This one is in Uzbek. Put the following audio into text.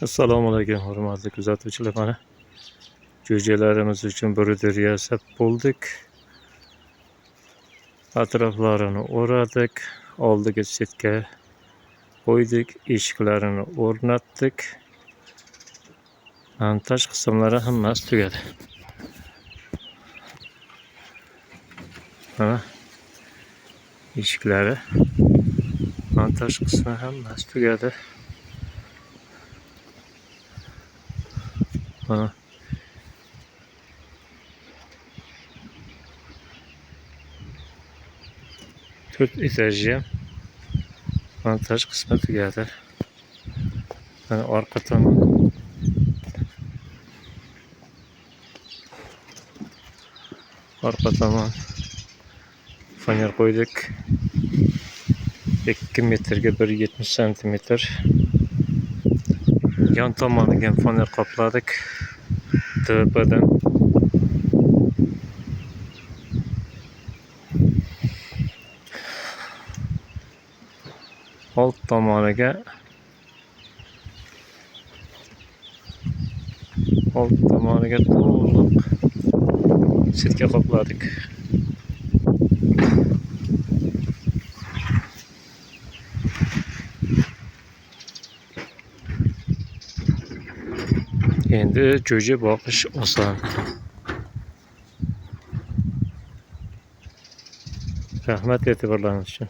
Assalomu alaykum hurmatli kuzatuvchilar, mana jo'jalarimiz uchun brider yasab bo'ldik. Atroflarini o'radik, oldiga setka qo'ydik, eshiklarini o'rnatdik. Montaj qismlari hammasi tugadi. Mana eshiklari, montaj qismi hammasi tugadi. Mana to'rt etajli montaj qismi tugadi. Mana orqa tomon, faner qo'ydik. 2 metrga 1,70 santimetr. Yon tomoniga faner qopladik. Tepadan alt tomoniga to'liq setka qopladik. Endi jo'ja boqish oson. Rahmat e'tiborlaringiz uchun.